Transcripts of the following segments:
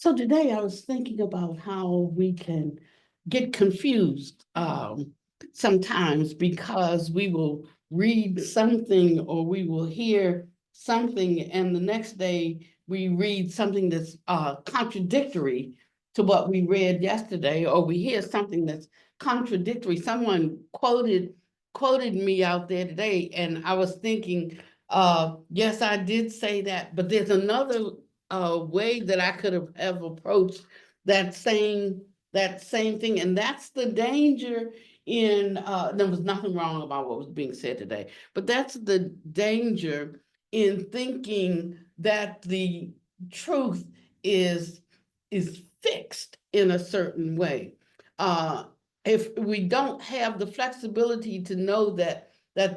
So today I was thinking about how we can get confused sometimes because we will read something or we will hear something and the next day we read something that's contradictory to what we read yesterday, or we hear something that's contradictory. Someone quoted me out there today, and I was thinking, yes, I did say that, but there's another way that I could have approached that same thing, and that's the danger in there was nothing wrong about what was being said today, but that's the danger in thinking that the truth is fixed in a certain way. If we don't have the flexibility to know that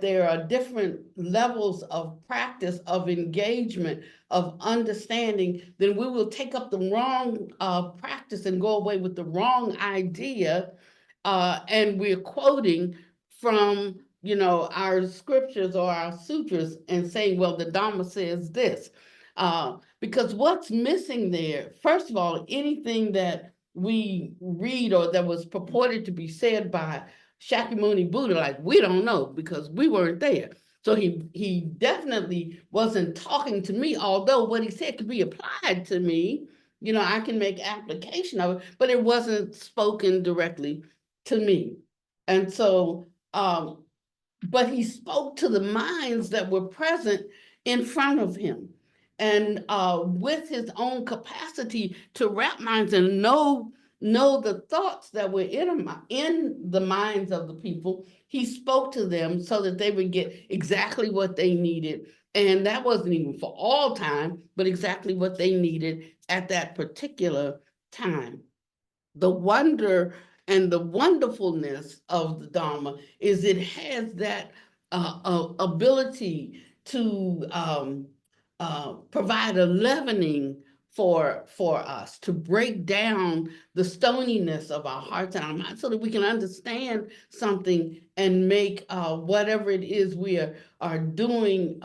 there are different levels of practice, of engagement, of understanding, then we will take up the wrong practice and go away with the wrong idea. and we're quoting from, our scriptures or our sutras and saying, well, the Dharma says this. Because what's missing there, first of all, anything that we read or that was purported to be said by Shakyamuni Buddha, like, we don't know because we weren't there. So he definitely wasn't talking to me, although what he said could be applied to me. I can make application of it, but it wasn't spoken directly to me. And so, but he spoke to the minds that were present in front of him. And with his own capacity to wrap minds and know the thoughts that were in the minds of the people, he spoke to them so that they would get exactly what they needed. And that wasn't even for all time, but exactly what they needed at that particular time. The wonder and the wonderfulness of the Dharma is it has that ability to provide a leavening for us, to break down the stoniness of our hearts and our minds so that we can understand something and make whatever it is we are doing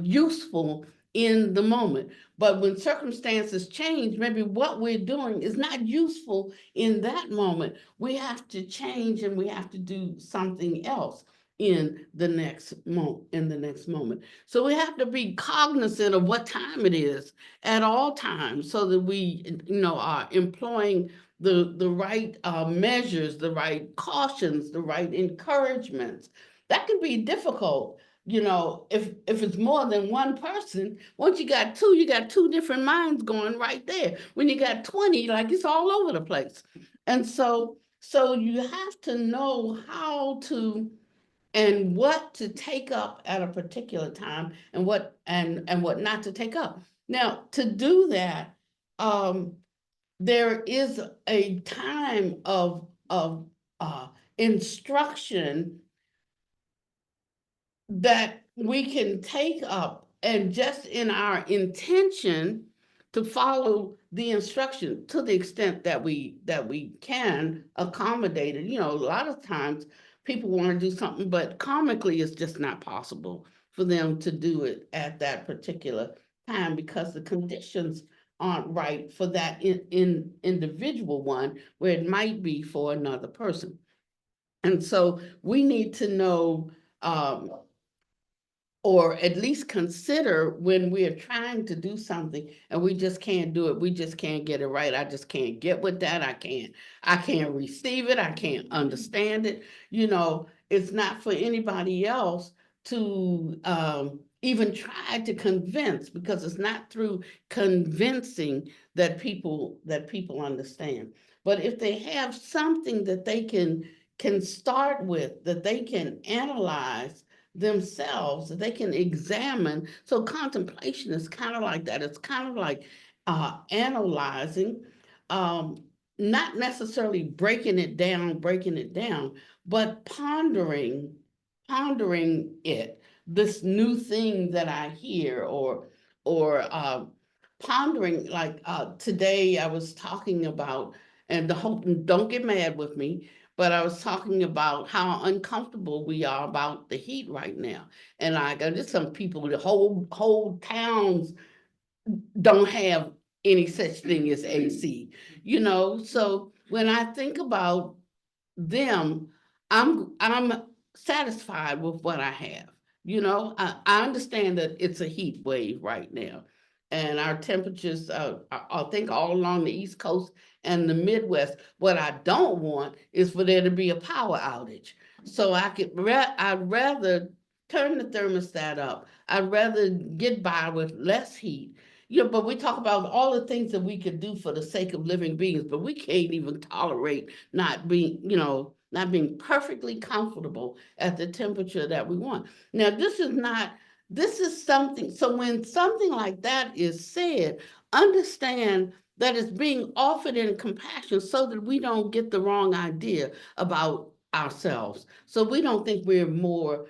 useful in the moment. But when circumstances change, maybe what we're doing is not useful in that moment. We have to change and we have to do something else in the next moment. So we have to be cognizant of what time it is at all times so that we, are employing the right measures, the right cautions, the right encouragements. That can be difficult. If it's more than one person, once you got two different minds going right there. When you got 20, like, it's all over the place. And so you have to know how to and what to take up at a particular time and what not to take up. Now, to do that, there is a time of instruction that we can take up, and just in our intention to follow the instruction to the extent that we can accommodate it. A lot of times people want to do something, but karmically it's just not possible for them to do it at that particular time because the conditions aren't right for that in individual one, where it might be for another person. And so we need to know, or at least consider, when we are trying to do something and we just can't do it, we just can't get it right. I just can't get with that. I can't receive it. I can't understand it. It's not for anybody else to even try to convince, because it's not through convincing that people understand. But if they have something that they can start with, that they can analyze themselves, that they can examine. So contemplation is kind of like that. It's kind of like analyzing, not necessarily breaking it down, but pondering it, this new thing that I hear, or pondering, like today I was talking about, and don't get mad with me, but I was talking about how uncomfortable we are about the heat right now. And there's some people, the whole towns don't have any such thing as AC, So when I think about them, I'm satisfied with what I have. I understand that it's a heat wave right now, and our temperatures, I think, all along the East Coast and the Midwest. What I don't want is for there to be a power outage. So I'd rather turn the thermostat up. I'd rather get by with less heat. But we talk about all the things that we could do for the sake of living beings, but we can't even tolerate not being perfectly comfortable at the temperature that we want. Now, this is something, so when something like that is said, understand that it's being offered in compassion so that we don't get the wrong idea about ourselves. So we don't think we're more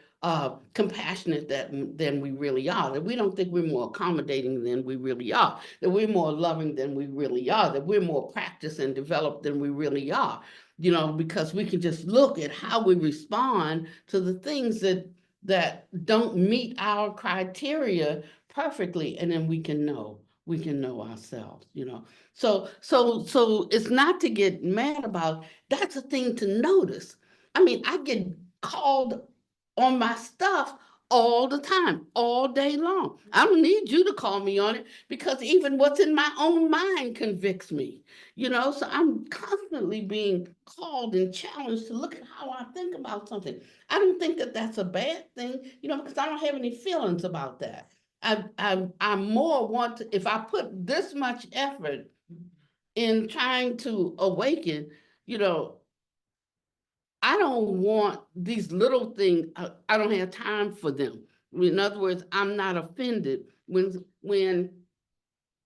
compassionate than we really are, that we don't think we're more accommodating than we really are, that we're more loving than we really are, that we're more practiced and developed than we really are. because we can just look at how we respond to the things that don't meet our criteria perfectly, and then we can know ourselves. So it's not to get mad about. That's a thing to notice. I mean, I get called on my stuff all the time, all day long. I don't need you to call me on it, because even what's in my own mind convicts me. So I'm constantly being called and challenged to look at how I think about something. I don't think that that's a bad thing, because I don't have any feelings about that. I more want to, if I put this much effort in trying to awaken, you know, I don't want these little things. I don't have time for them. In other words, I'm not offended when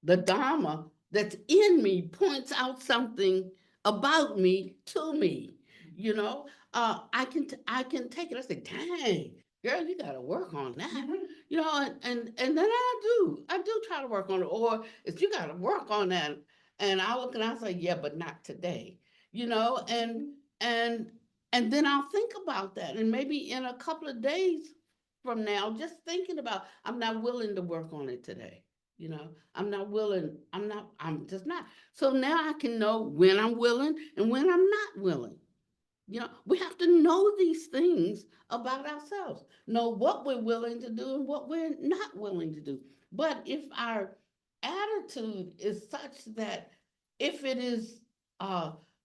the Dharma that's in me points out something about me to me. You know, I can take it. I say, "Dang, girl, you got to work on that." And then I do try to work on it. Or if you got to work on that, and I look and I say, "Yeah, but not today." You know, and and then I'll think about that, and maybe in a couple of days from now, just thinking about, I'm not willing to work on it today. I'm not willing. I'm just not. So now I can know when I'm willing and when I'm not willing. We have to know these things about ourselves, know what we're willing to do and what we're not willing to do. But if our attitude is such that if it is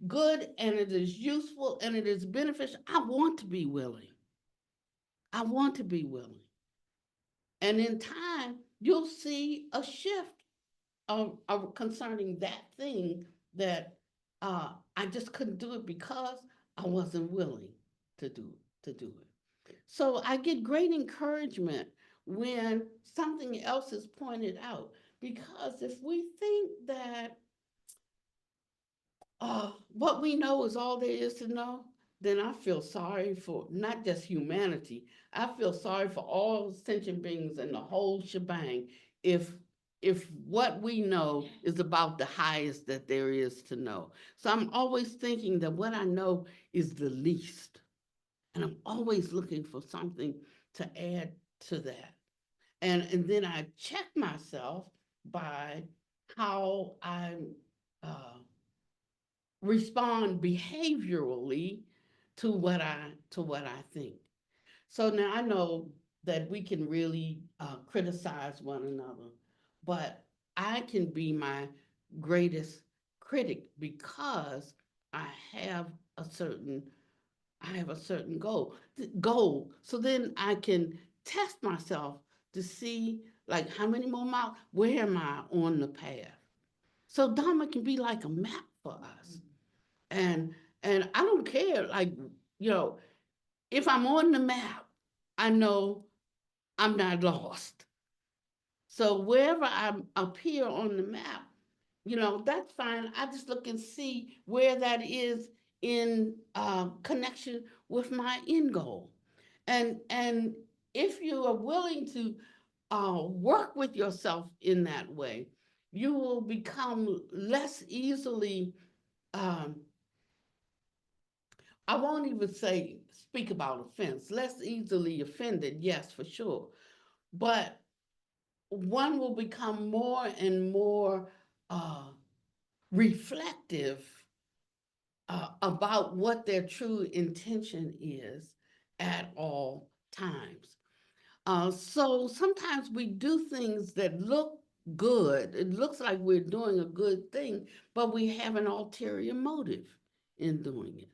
good and it is useful and it is beneficial, I want to be willing. I want to be willing. And in time, you'll see a shift concerning that thing that I just couldn't do it because I wasn't willing to do it. So I get great encouragement when something else is pointed out, because if we think that what we know is all there is to know, then I feel sorry for not just humanity. I feel sorry for all sentient beings and the whole shebang if if what we know is about the highest that there is to know. So I'm always thinking that what I know is the least. And I'm always looking for something to add to that. And then I check myself by how I uh, respond behaviorally to what I think. So now I know that we can really criticize one another, but I can be my greatest critic because I have a certain I have a certain goal. So then I can test myself to see, like, how many more miles, where am I on the path? So Dharma can be like a map for us. And and I don't care, like, you know, if I'm on the map, I know I'm not lost. So wherever I appear on the map, that's fine. I just look and see where that is in connection with my end goal. And if you are willing to work with yourself in that way, you will become less easily um, I won't even say speak about offense, less easily offended, yes, for sure. But one will become more and more uh, reflective about what their true intention is at all times. So sometimes we do things that look good. It looks like we're doing a good thing, but we have an ulterior motive in doing it.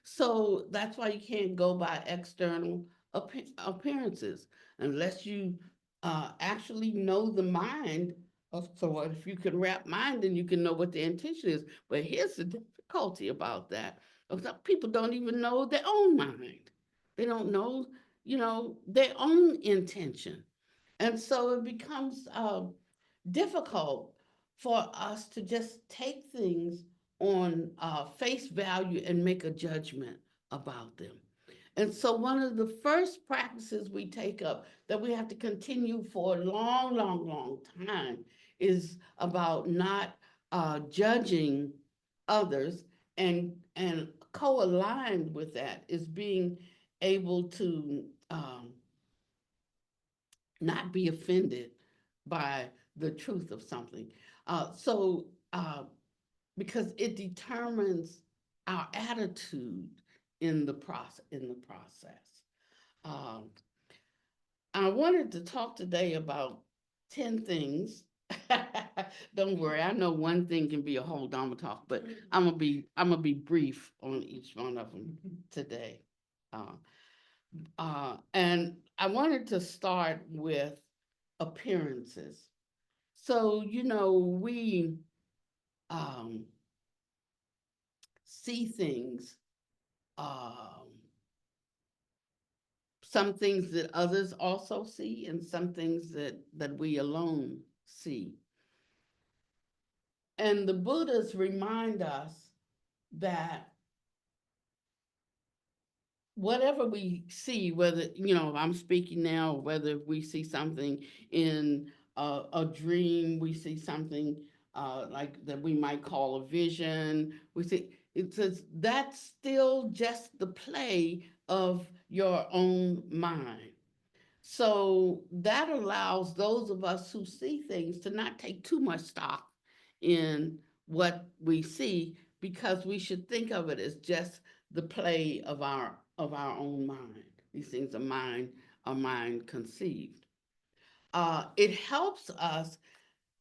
So that's why you can't go by external appearances unless you actually know the mind of someone. If you can wrap mind, then you can know what the intention is. But here's the difficulty about that. Some people don't even know their own mind. They don't know their own intention. And so it becomes difficult for us to just take things on face value and make a judgment about them. And so one of the first practices we take up that we have to continue for a long, long, long time is about not judging others and co-aligned with that is being able to not be offended by the truth of something. Because it determines our attitude in the process. Um, I wanted to talk today about 10 things. Don't worry, I know one thing can be a whole Dharma talk, but I'm gonna be brief on each one of them today. Uh, and I wanted to start with appearances. So, we um, see things, um, some things that others also see, and some things that we alone see. And the Buddhas remind us that whatever we see, whether, I'm speaking now, whether we see something in a dream, we see something like that we might call a vision, it says that's still just the play of your own mind. So that allows those of us who see things to not take too much stock in what we see, because we should think of it as just the play of our own mind. These things are mind conceived. It helps us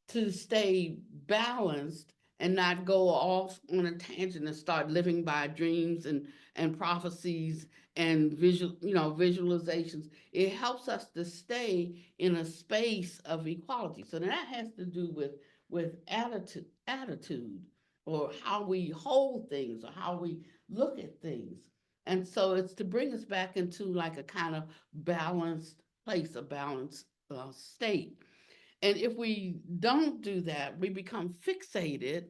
to stay balanced and not go off on a tangent and start living by dreams and prophecies and visualizations. It helps us to stay in a space of equality. So that has to do with attitude, or how we hold things, or how we look at things. And so it's to bring us back into like a kind of balanced place, a balanced state. And if we don't do that, we become fixated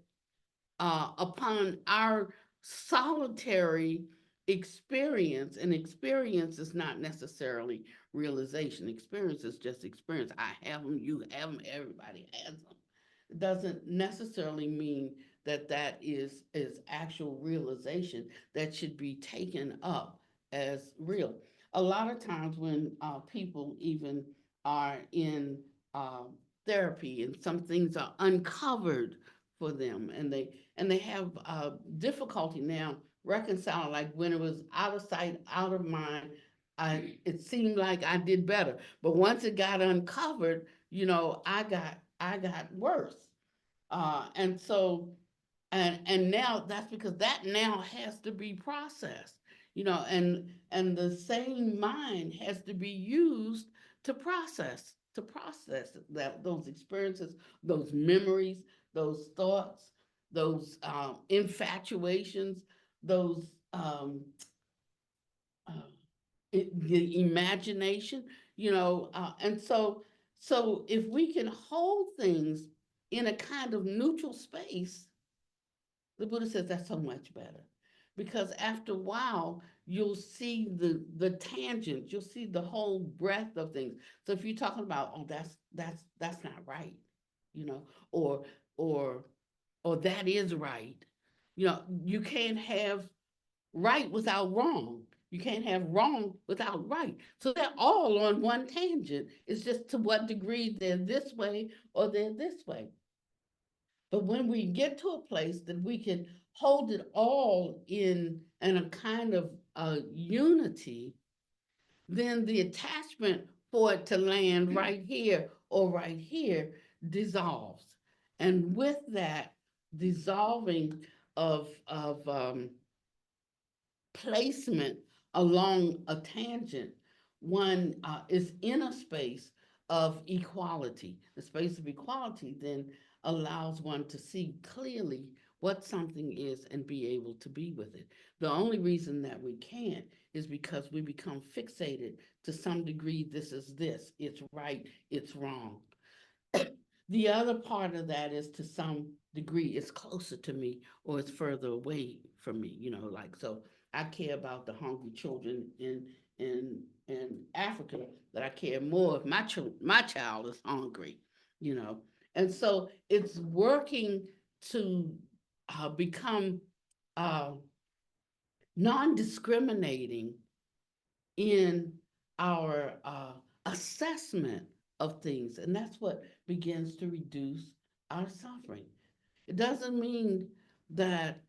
upon our solitary experience. And experience is not necessarily realization. Experience is just experience. I have them, you have them, everybody has them. It doesn't necessarily mean that that is actual realization that should be taken up as real. A lot of times when people even are in uh, therapy, and some things are uncovered for them, and they have difficulty now reconciling. Like when it was out of sight, out of mind, it seemed like I did better, but once it got uncovered, I got worse. And so, and now that's because that now has to be processed, and the same mind has to be used to process that, those experiences, those memories, those thoughts, those infatuations, those uh, the imagination, and so if we can hold things in a kind of neutral space, the Buddha says that's so much better. Because after a while, you'll see the tangent, you'll see the whole breadth of things. So if you're talking about, oh, that's not right, you know, or or or that is right, you can't have right without wrong. You can't have wrong without right. So they're all on one tangent. It's just to what degree they're this way or they're this way. But when we get to a place that we can hold it all in a kind of unity, then the attachment for it to land right here or right here dissolves. And with that dissolving of placement along a tangent, one is in a space of equality. The space of equality then allows one to see clearly what something is and be able to be with it. The only reason that we can't is because we become fixated to some degree. This, it's right, it's wrong. The other part of that is, to some degree, it's closer to me or it's further away from me, like, so I care about the hungry children in Africa that I care more if my child is hungry, you know. And so it's working to become uh, non-discriminating in our assessment of things. And that's what begins to reduce our suffering. It doesn't mean that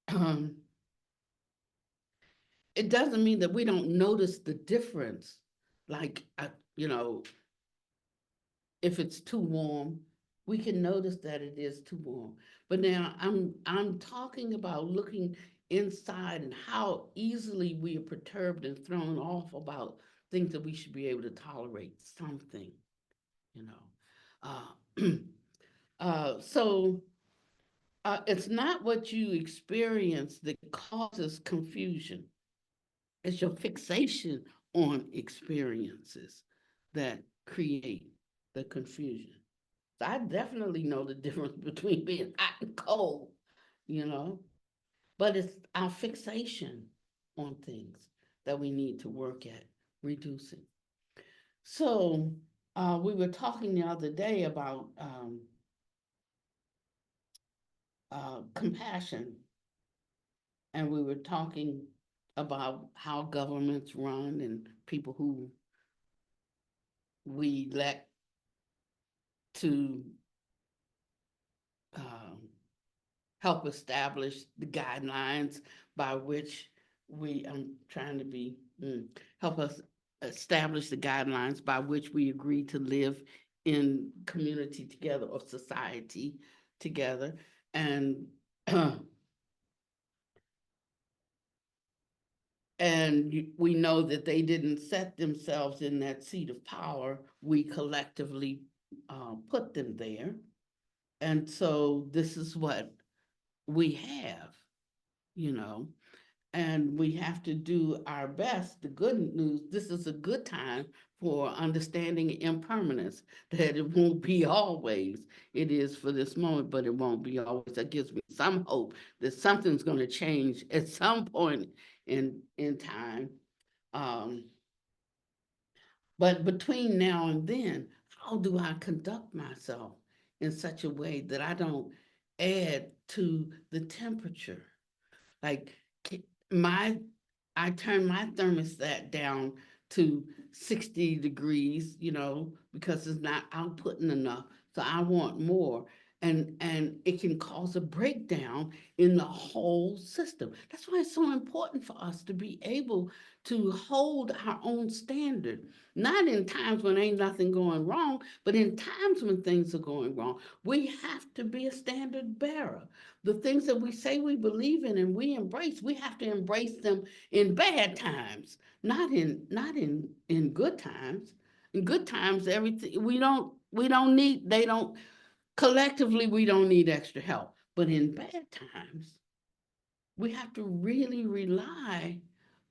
um, it doesn't mean that we don't notice the difference. Like, you know, if it's too warm, we can notice that it is too warm. But now I'm talking about looking inside and how easily we are perturbed and thrown off about things that we should be able to tolerate something, you know. So it's not what you experience that causes confusion. It's your fixation on experiences that create the confusion. So I definitely know the difference between being hot and cold, you know, but it's our fixation on things that we need to work at reducing. So we were talking the other day about compassion, and we were talking about how governments run and people who we let to um, help establish the guidelines by which I'm trying to be, help us establish the guidelines by which we agree to live in community together or society together. And and we know that they didn't set themselves in that seat of power. We collectively put them there. And so this is what we have, you know, and we have to do our best. The good news, this is a good time for understanding impermanence, that it won't be always. It is for this moment, but it won't be always. That gives me some hope that something's going to change at some point in time. Um, but between now and then, how do I conduct myself in such a way that I don't add to the temperature? Like my, I turn my thermostat down to 60 degrees, you know, because it's not outputting enough. So I want more. And it can cause a breakdown in the whole system. That's why it's so important for us to be able to hold our own standard, not in times when ain't nothing going wrong, but in times when things are going wrong. We have to be a standard bearer. The things that we say we believe in and we embrace, we have to embrace them in bad times, not in good times. In good times, everything we don't need, they don't, collectively we don't need extra help. But in bad times, we have to really rely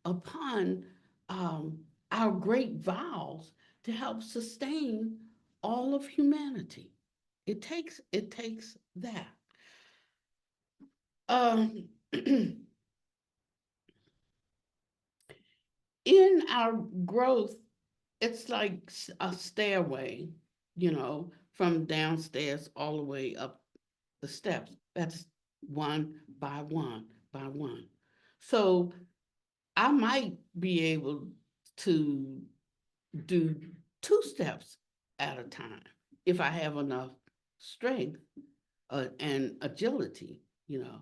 upon um, our great vows to help sustain all of humanity. It takes that. Um, in our growth, it's like a stairway, you know, from downstairs all the way up the steps. That's one by one by one. So I might be able to do two steps at a time if I have enough strength and agility, you know.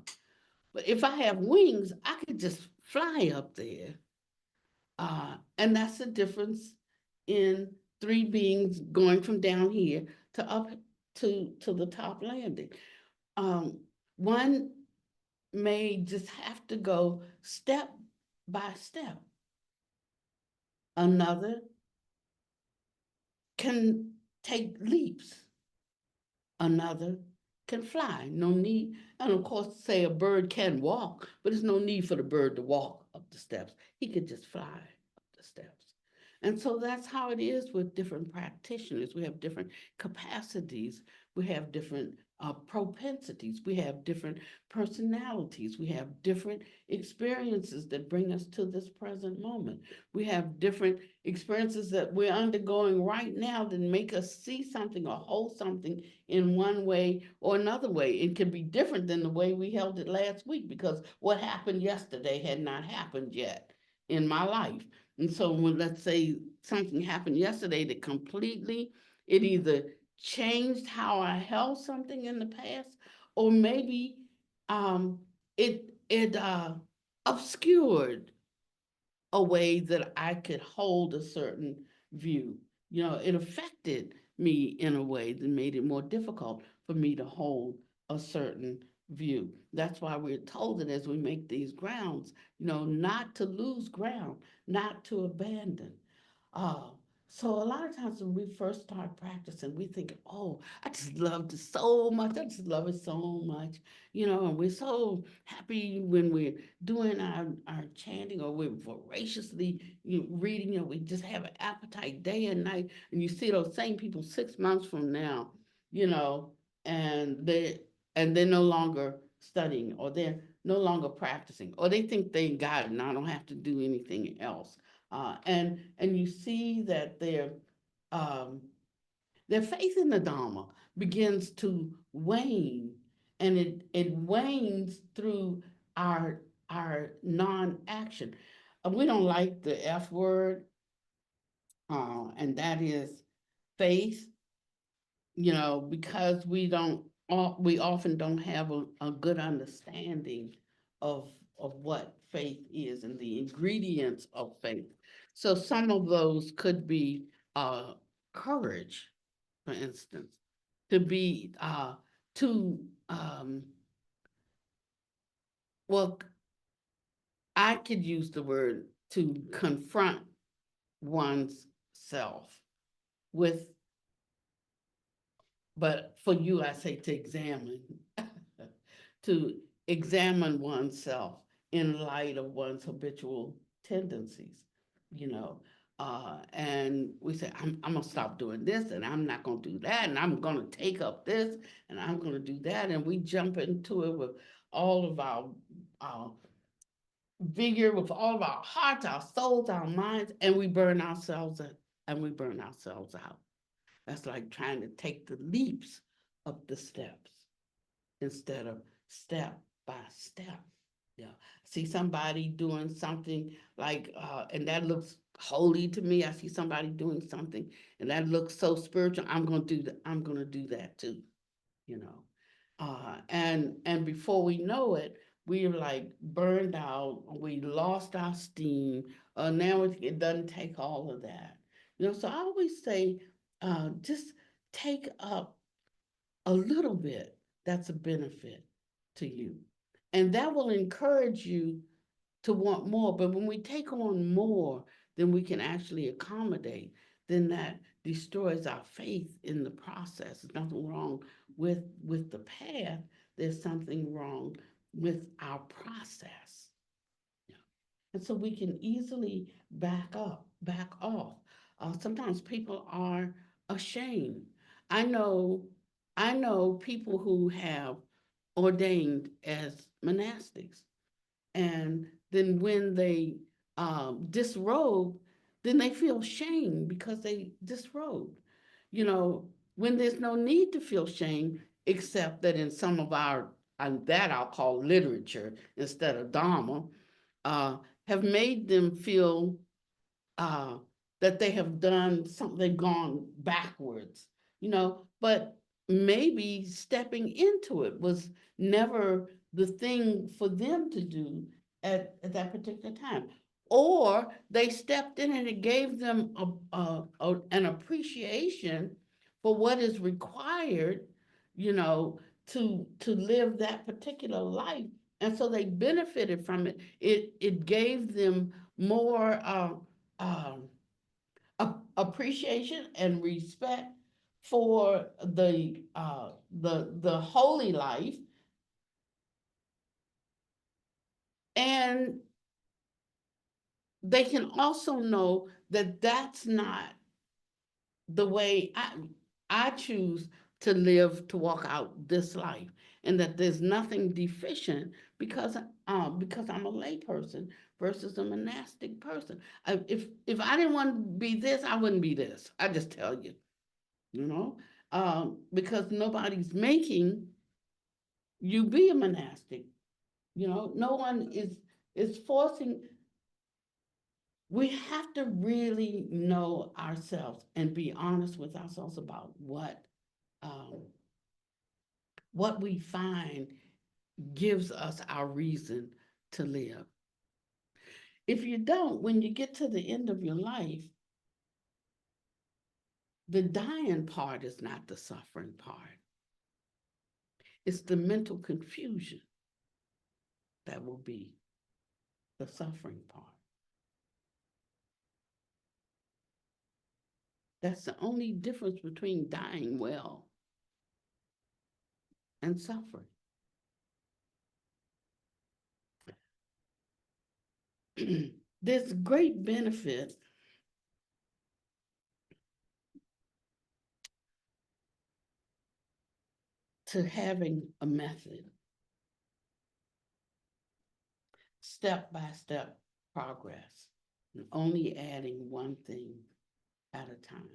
But if I have wings, I could just fly up there. And that's the difference in three beings going from down here to up to the top landing. Um, One may just have to go step by step. Another can take leaps. Another can fly. No need, and of course, say a bird can walk, but there's no need for the bird to walk up the steps. He could just fly up the steps. And so that's how it is with different practitioners. We have different capacities. We have different propensities. We have different personalities. We have different experiences that bring us to this present moment. We have different experiences that we're undergoing right now that make us see something or hold something in one way or another way. It can be different than the way we held it last week because what happened yesterday had not happened yet in my life. And so when, let's say, something happened yesterday that completely, it either changed how I held something in the past, or maybe um, it obscured a way that I could hold a certain view. You know, it affected me in a way that made it more difficult for me to hold a certain view. That's why we're told that as we make these grounds, you know, not to lose ground, not to abandon. Uh, so a lot of times when we first start practicing, we think, oh, I just love this so much. I just love it so much. You know, and we're so happy when we're doing our chanting or we're voraciously reading, you know, we just have an appetite day and night. And you see those same people 6 months from now, you know, and they're no longer studying, or they're no longer practicing, or they think they got it and I don't have to do anything else. And you see that um, their faith in the Dharma begins to wane, and it wanes through our our non-action. We don't like the F word, and that is faith. You know, because we often don't have a good understanding of what faith is and the ingredients of faith. So some of those could be uh, courage, for instance, to be to well, I could use the word to confront one's self with, but for you, I say to examine, to examine oneself in light of one's habitual tendencies, you know. And we say, I'm gonna stop doing this, and I'm not gonna do that, and I'm gonna take up this, and I'm gonna do that, and we jump into it with all of our vigor, with all of our hearts, our souls, our minds, and we burn ourselves out, and we burn ourselves out. That's like trying to take the leaps up the steps instead of step by step. Yeah. See somebody doing something like, and that looks holy to me. I see somebody doing something and that looks so spiritual. I'm gonna do that. I'm gonna do that too. You know, and before we know it, we're like burned out. We lost our steam. Now it doesn't take all of that. You know, so I always say, just take up a little bit that's a benefit to you. And that will encourage you to want more. But when we take on more than we can actually accommodate, then that destroys our faith in the process. There's nothing wrong with the path. There's something wrong with our process. And so we can easily back off. Sometimes people are ashamed. I know, I know people who have ordained as monastics, and then when they disrobe, then they feel shame because they disrobed. You know, when there's no need to feel shame, except that in some of our, and that I'll call literature instead of Dharma, uh, have made them feel uh, that they have done something, they've gone backwards, you know, but maybe stepping into it was never the thing for them to do at that particular time. Or they stepped in and it gave them an appreciation for what is required, you know, to live that particular life. And so they benefited from it. It gave them more um, appreciation and respect for the holy life, and they can also know that that's not the way I choose to live, to walk out this life, and that there's nothing deficient because I'm a lay person versus a monastic person. If I didn't want to be this, I wouldn't be this. I just tell you, you know, because nobody's making you be a monastic. No one is forcing. We have to really know ourselves and be honest with ourselves about um, what we find gives us our reason to live. If you don't, when you get to the end of your life, the dying part is not the suffering part. It's the mental confusion that will be the suffering part. That's the only difference between dying well and suffering. There's great benefit to having a method, step by step progress, and only adding one thing at a time.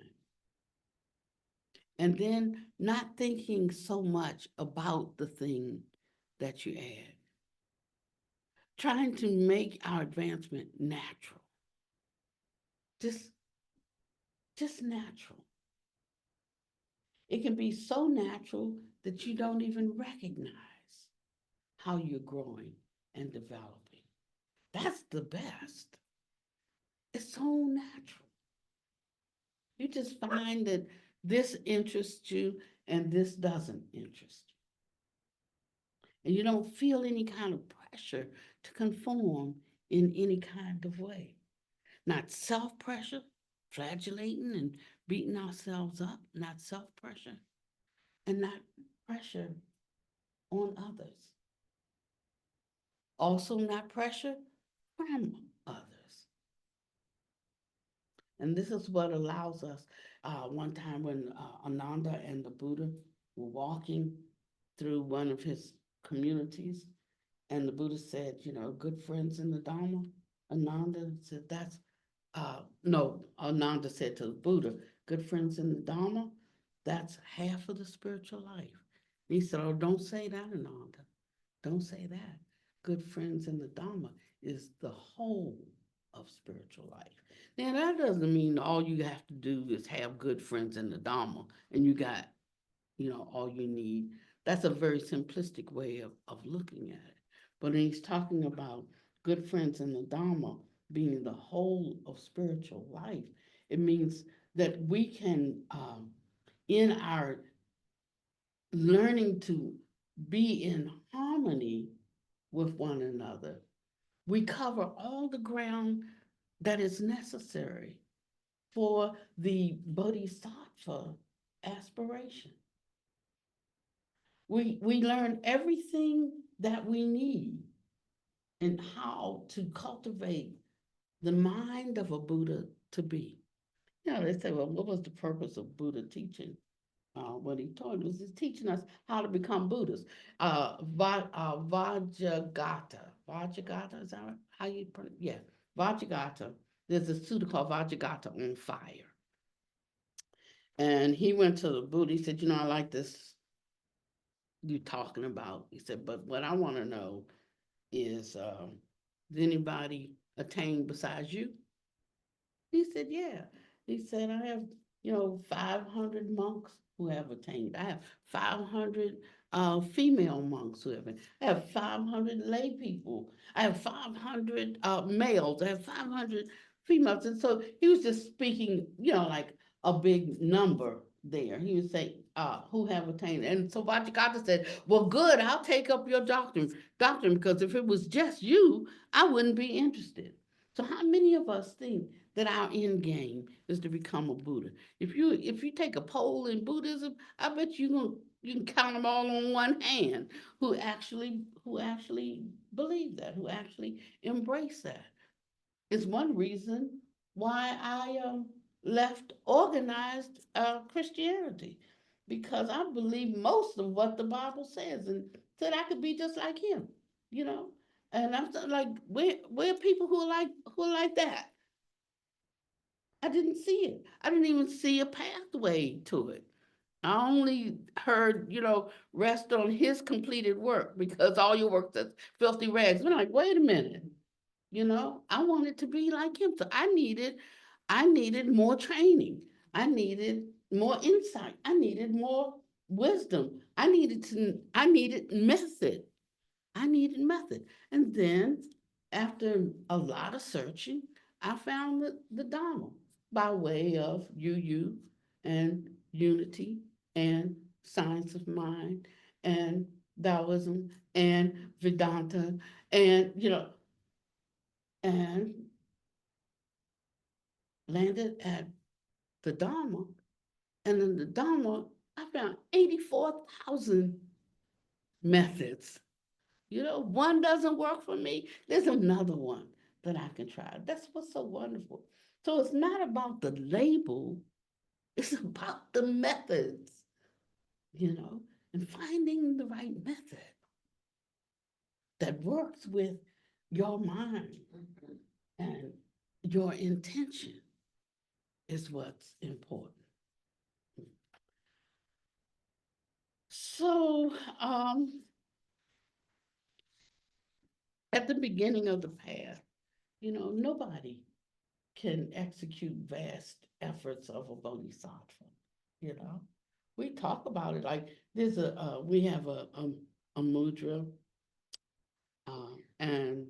And then not thinking so much about the thing that you add. Trying to make our advancement natural. Just, just natural. It can be so natural that you don't even recognize how you're growing and developing. That's the best. It's so natural. You just find that this interests you and this doesn't interest you. And you don't feel any kind of pressure to conform in any kind of way. Not self pressure, flagellating and beating ourselves up, not self pressure, and not pressure on others. Also, not pressure from others. And this is what allows us. One time when Ananda and the Buddha were walking through one of his communities, and the Buddha said, good friends in the Dharma. Ananda said, no, Ananda said to the Buddha, good friends in the Dharma, that's half of the spiritual life. And he said, oh, don't say that, Ananda. Don't say that. Good friends in the Dharma is the whole of spiritual life. Now, that doesn't mean all you have to do is have good friends in the Dharma and you got, all you need. That's a very simplistic way of looking at it. But when he's talking about good friends in the Dharma being the whole of spiritual life, it means that we can, in our learning to be in harmony with one another, we cover all the ground that is necessary for the bodhisattva aspiration. We learn everything that we need and how to cultivate the mind of a Buddha to be. They say, well, what was the purpose of Buddha teaching? What he taught was he's teaching us how to become Buddhas. Vajragata, is that right? How you pronounce? Yeah, Vajragata. There's a sutta called Vajragata on fire. And he went to the Buddha. He said, I like this you talking about. He said, but what I want to know is, did anybody attain besides you? He said, yeah. He said, I have, 500 monks who have attained. I have 500 female monks who have. I have 500 lay people. I have 500 males. I have 500 females. And so he was just speaking, like a big number there. He would say, who have attained. And so Vajragata said, well, good, I'll take up your doctrine, because if it was just you, I wouldn't be interested. So how many of us think that our end game is to become a Buddha? If you take a poll in Buddhism, I bet you can count them all on one hand who actually believe that, who actually embrace that. It's one reason why I left organized Christianity. because I believe most of what the Bible says, and said I could be just like him, you know. And I'm like, where are people who are like that? I didn't see it. I didn't even see a pathway to it. I only heard, rest on his completed work because all your work is filthy rags. I'm like, wait a minute, I wanted to be like him. So I needed more training. I needed more insight. I needed more wisdom. I needed method. I needed method. And then after a lot of searching, I found the Dharma by way of UU and unity and science of mind and Taoism and Vedanta and, and landed at the Dharma. And in the Dharma, I found 84,000 methods. One doesn't work for me, there's another one that I can try. That's what's so wonderful. So it's not about the label, it's about the methods, and finding the right method that works with your mind and your intention is what's important. So, at the beginning of the path, nobody can execute vast efforts of a bodhisattva. You know, we talk about it like we have a mudra and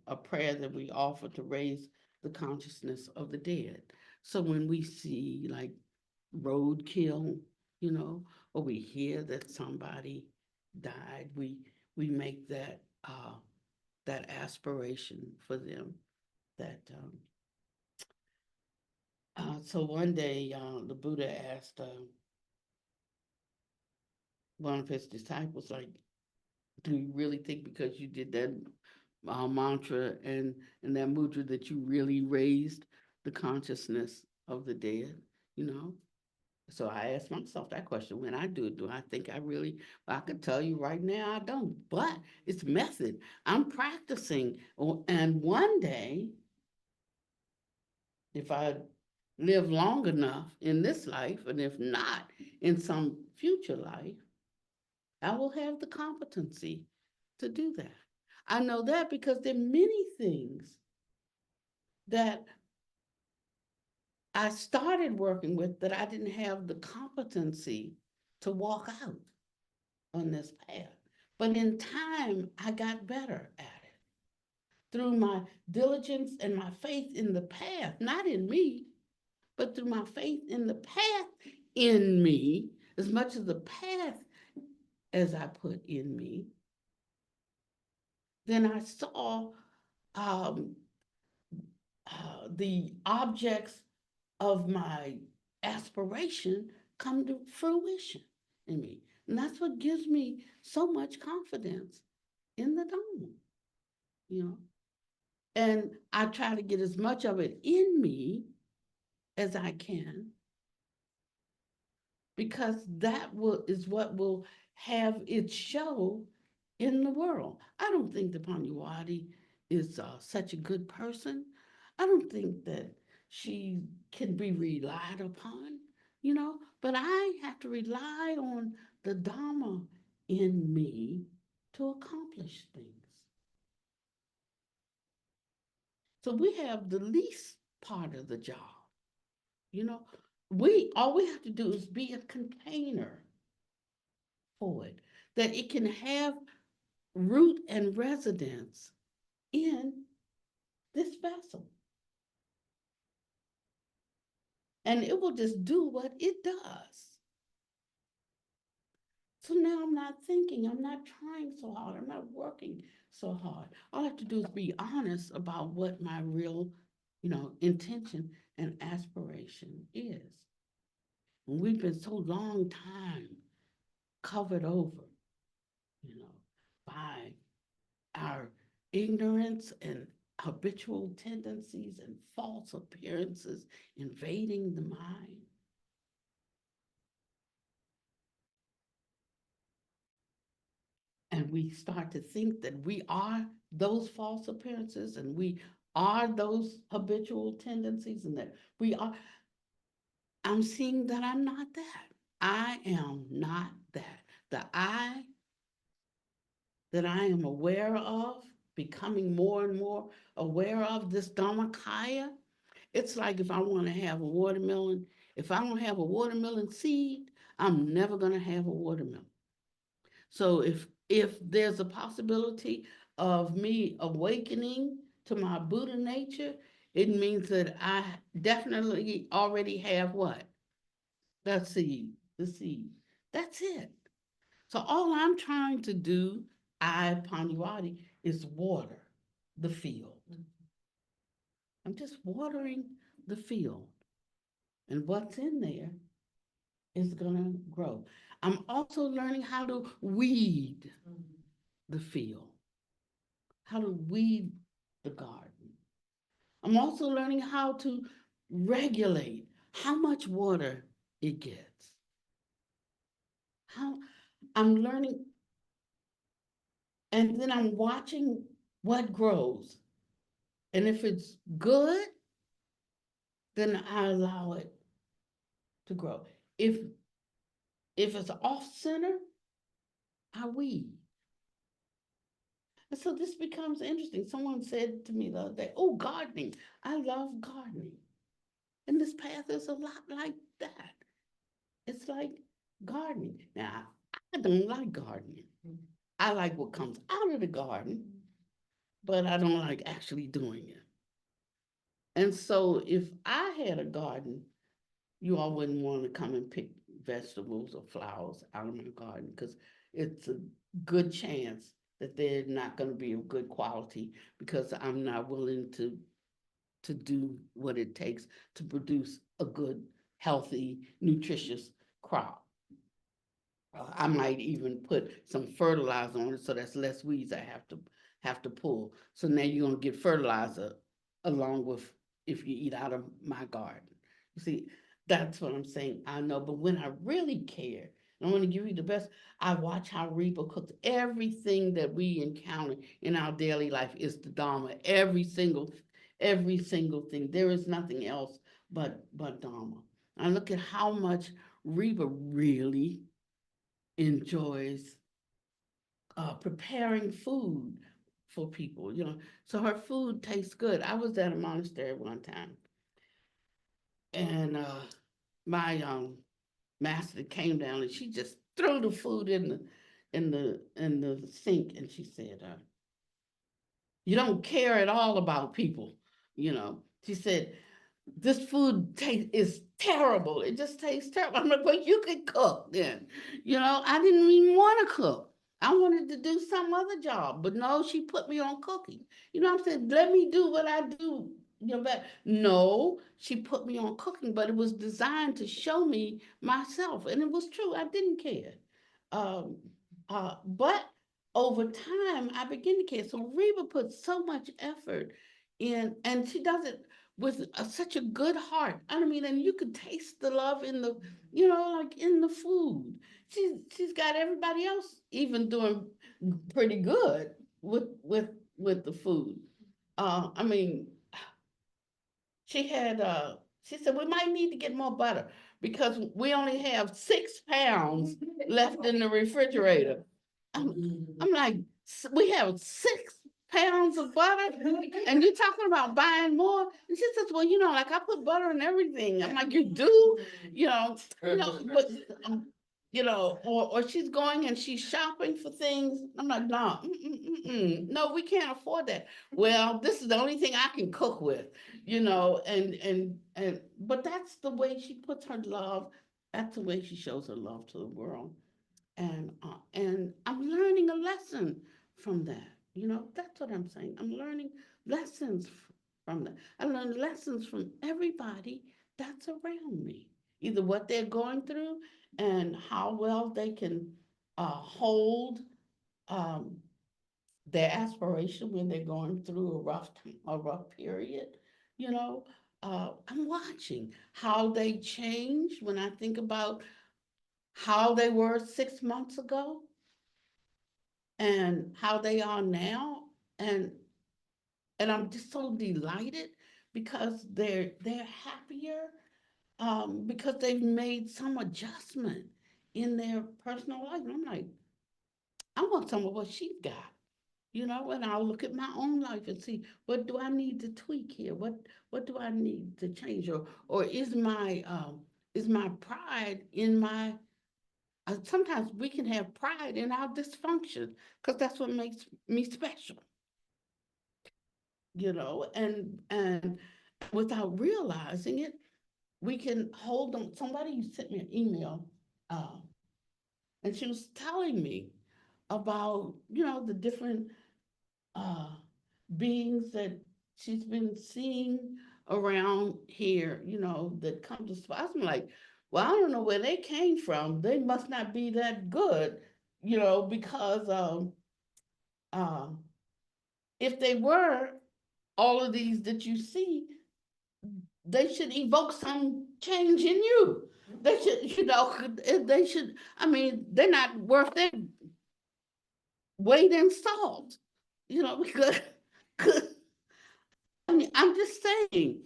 a prayer that we offer to raise the consciousness of the dead. So when we see like roadkill, or we hear that somebody died, we make that aspiration for them. That so one day the Buddha asked one of his disciples, like, "Do you really think because you did that mantra and that mudra that you really raised the consciousness of the dead?" You know. So I asked myself that question: when I do it, do I think I really? Well, I can tell you right now, I don't. But it's method. I'm practicing, and one day, if I live long enough in this life, and if not in some future life, I will have the competency to do that. I know that because there are many things that I started working with that I didn't have the competency to walk out on this path. But in time, I got better at it through my diligence and my faith in the path, not in me, but through my faith in the path in me, as much as the path as I put in me. Then I saw um, the objects of my aspiration come to fruition in me. And that's what gives me so much confidence in the Dharma, you know. And I try to get as much of it in me as I can, because is what will have its show in the world. I don't think that Pannavati is such a good person. I don't think that she can be relied upon, but I have to rely on the Dharma in me to accomplish things. So we have the least part of the job, you know. All we have to do is be a container for it, that it can have root and residence in this vessel. And it will just do what it does. So now I'm not thinking, I'm not trying so hard, I'm not working so hard. All I have to do is be honest about what my real, intention and aspiration is. And we've been so long time covered over, you know, by our ignorance and habitual tendencies and false appearances invading the mind. and we start to think that we are those false appearances and we are those habitual tendencies and that we are, I'm seeing that I'm not that. I am not that. The I that I am aware of, becoming more and more aware of this Dharmakaya. It's like if I want to have a watermelon, if I don't have a watermelon seed, I'm never going to have a watermelon. So if there's a possibility of me awakening to my Buddha nature, it means that I definitely already have what? The seed, the seed. That's it. So all I'm trying to do, I, Pannavati, is water the field. I'm just watering the field. And what's in there is going to grow. I'm also learning how to weed the field, how to weed the garden. I'm also learning how to regulate how much water it gets. How I'm learning, and then I'm watching what grows. And if it's good, then I allow it to grow. If it's off center, I weed. And so this becomes interesting. Someone said to me the other day, "Oh, gardening. I love gardening." And this path is a lot like that. It's like gardening. Now, I don't like gardening. I like what comes out of the garden, but I don't like actually doing it. And so if I had a garden, you all wouldn't want to come and pick vegetables or flowers out of my garden because it's a good chance that they're not going to be of good quality because I'm not willing to do what it takes to produce a good, healthy, nutritious crop. I might even put some fertilizer on it so that's less weeds I have to pull. So now you're gonna get fertilizer along with if you eat out of my garden. You see, that's what I'm saying. I know, but when I really care, and I want to give you the best, I watch how Reba cooks. Everything that we encounter in our daily life is the Dharma. Every single thing. There is nothing else but Dharma. I look at how much Reba really enjoys preparing food for people, so her food tastes good. I was at a monastery one time, and my master came down and she just threw the food in the sink, and she said, "You don't care at all about people," She said, "This food is terrible. It just tastes terrible." I'm like, "Well, you could cook then." I didn't even want to cook. I wanted to do some other job, but no, she put me on cooking. I'm saying, let me do what I do. But no, she put me on cooking, but it was designed to show me myself. And it was true. I didn't care. Um, but over time, I began to care. So Reba put so much effort in, and she does it with such a good heart. I mean, and you could taste the love in the, like in the food. She's got everybody else even doing pretty good with the food. I mean, she said we might need to get more butter because we only have 6 pounds left in the refrigerator. I'm like, We have 6 pounds of butter, and you're talking about buying more?" And she says, "Well, like I put butter in everything." I'm like, "You do?" But or she's going and she's shopping for things. I'm like, "No, no, we can't afford that." "Well, this is the only thing I can cook with," but that's the way she puts her love. That's the way she shows her love to the world. And I'm learning a lesson from that. That's what I'm saying. I'm learning lessons from that. I learn lessons from everybody that's around me, either what they're going through and how well they can hold um, their aspiration when they're going through a rough period. I'm watching how they change when I think about how they were 6 months ago and how they are now, and and I'm just so delighted because they're happier, because they've made some adjustment in their personal life. And I'm like, I want some of what she's got, and I'll look at my own life and see, what do I need to tweak here? What do I need to change? Or is my pride in my sometimes we can have pride in our dysfunction because that's what makes me special, and without realizing it, we can hold on. Somebody sent me an email, uh, and she was telling me about, the different uh, beings that she's been seeing around here, that come to spots. I'm like, well, I don't know where they came from. They must not be that good, because um, if they were, all of these that you see, they should evoke some change in you. They should, they should, I mean, they're not worth their weight in salt, because, 'cause, I mean, I'm just saying,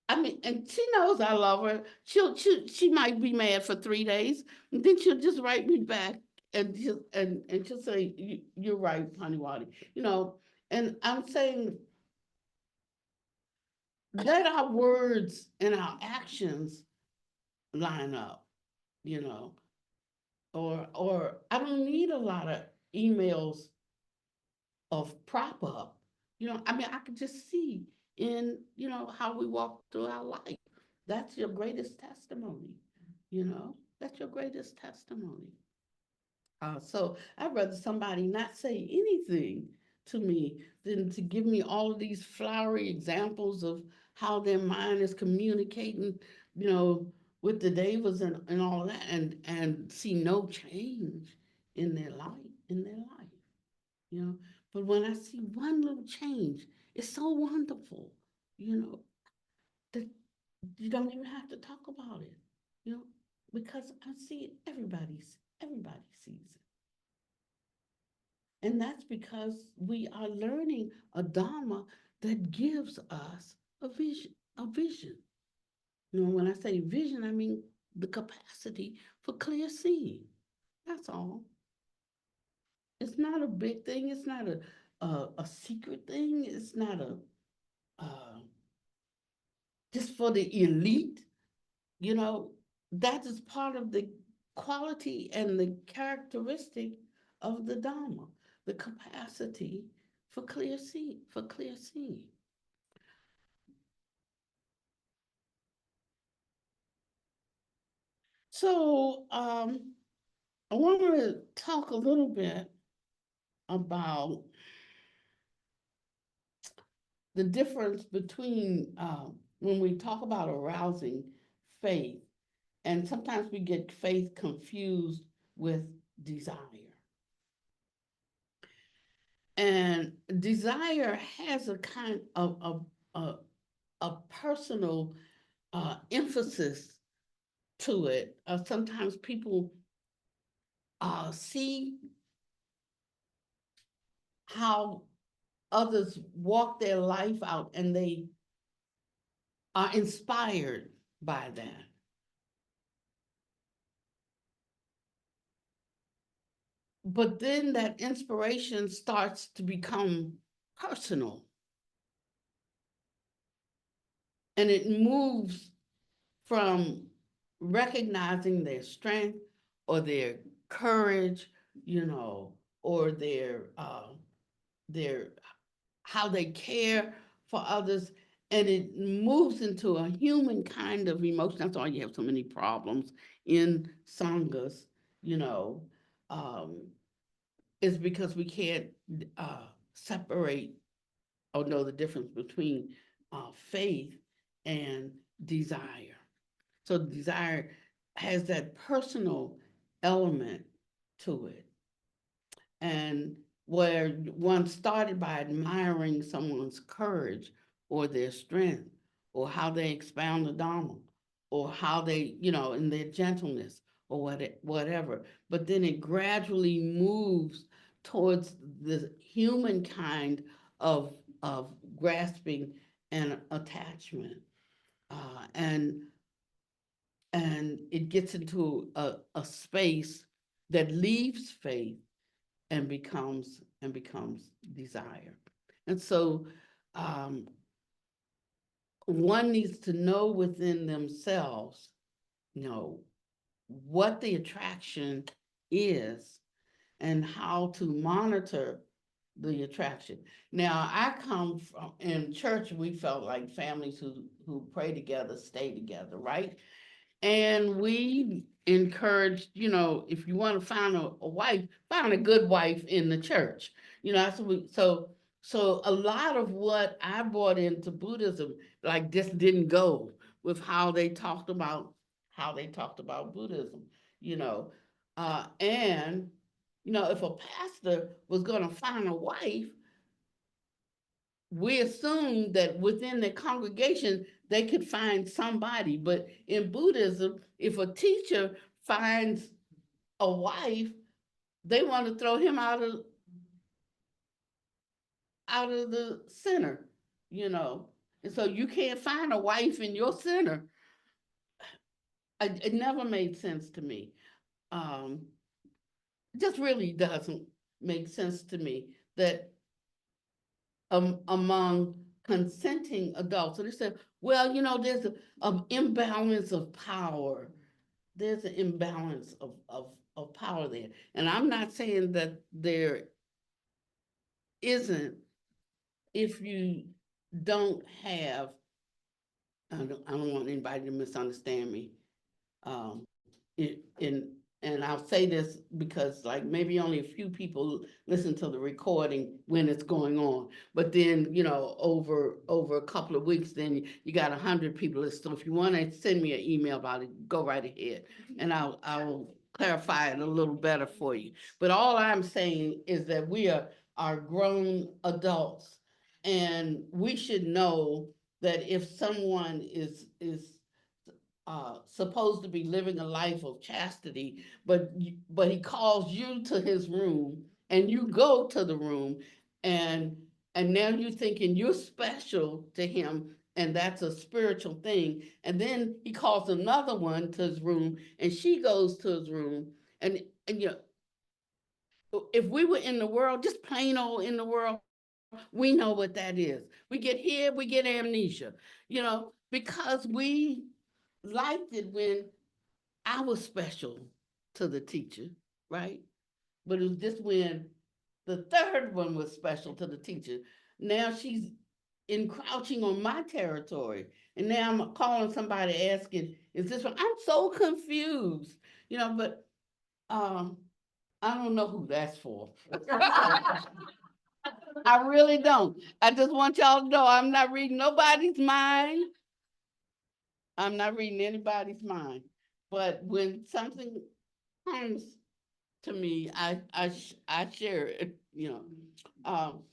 I mean, and she knows I love her. She might be mad for 3 days, and then she'll just write me back, and she'll say, "You're right, Pannavati." And I'm saying, let our words and our actions line up, you know, or I don't need a lot of emails of prop up. I mean, I can just see in, how we walk through our life. That's your greatest testimony, that's your greatest testimony. So I'd rather somebody not say anything to me than to give me all of these flowery examples of how their mind is communicating, you know, with the devas and all of that, and see no change in their life, you know. But when I see one little change, it's so wonderful, you know, that you don't even have to talk about it, you know, because I see it, everybody sees it. And that's because we are learning a Dharma that gives us a vision. When I say vision, I mean the capacity for clear seeing. That's all. It's not a big thing. It's not a secret thing. It's not a uh, just for the elite. You know, that is part of the quality and the characteristic of the Dharma, the capacity for clear seeing. So I want to talk a little bit about the difference between when we talk about arousing faith, and sometimes we get faith confused with desire. And desire has a kind of a personal emphasis to it. Sometimes people see how others walk their life out and they are inspired by that. But then that inspiration starts to become personal, and it moves from recognizing their strength or their courage, or their how they care for others, and it moves into a human kind of emotion. That's why you have so many problems in sanghas, you know, um, is because we can't separate or know the difference between faith and desire. So desire has that personal element to it. And where one started by admiring someone's courage or their strength or how they expound the Dharma or how they, in their gentleness or whatever. But then it gradually moves towards the humankind of grasping and attachment, uh, and and it gets into a space that leaves faith and becomes desire. And so um, one needs to know within themselves, you know, what the attraction is and how to monitor the attraction. Now, I come from in church, we felt like families who pray together stay together, right? And we encouraged, if you want to find a wife, find a good wife in the church. So a lot of what I brought into Buddhism, like this didn't go with how they talked about Buddhism, you know. And if a pastor was gonna find a wife, we assume that within the congregation they could find somebody. But in Buddhism, if a teacher finds a wife, they want to throw him out of the center, you know. And so you can't find a wife in your center. It never made sense to me. Um, it just really doesn't make sense to me that among consenting adults. So they said, well, there's an imbalance of power. There's an imbalance of power there. And I'm not saying that there isn't if you don't have, I don't want anybody to misunderstand me. Um, and I'll say this because like maybe only a few people listen to the recording when it's going on, but then over a couple of weeks, then you got 100 people listen. So if you want to send me an email about it, go right ahead, and I'll clarify it a little better for you. But all I'm saying is that we are grown adults, and we should know that if someone is supposed to be living a life of chastity, but he calls you to his room, and you go to the room, and now you're thinking you're special to him, and that's a spiritual thing. And then he calls another one to his room, and she goes to his room, and if we were in the world, just plain old in the world, we know what that is. We get here, we get amnesia, because we liked it when I was special to the teacher, right? But it was just when the third one was special to the teacher. Now she's encroaching on my territory. And now I'm calling somebody asking, is this one? I'm so confused, but um, I don't know who that's for. I really don't. I just want y'all to know I'm not reading nobody's mind. I'm not reading anybody's mind. But when something comes to me, I share it, Um,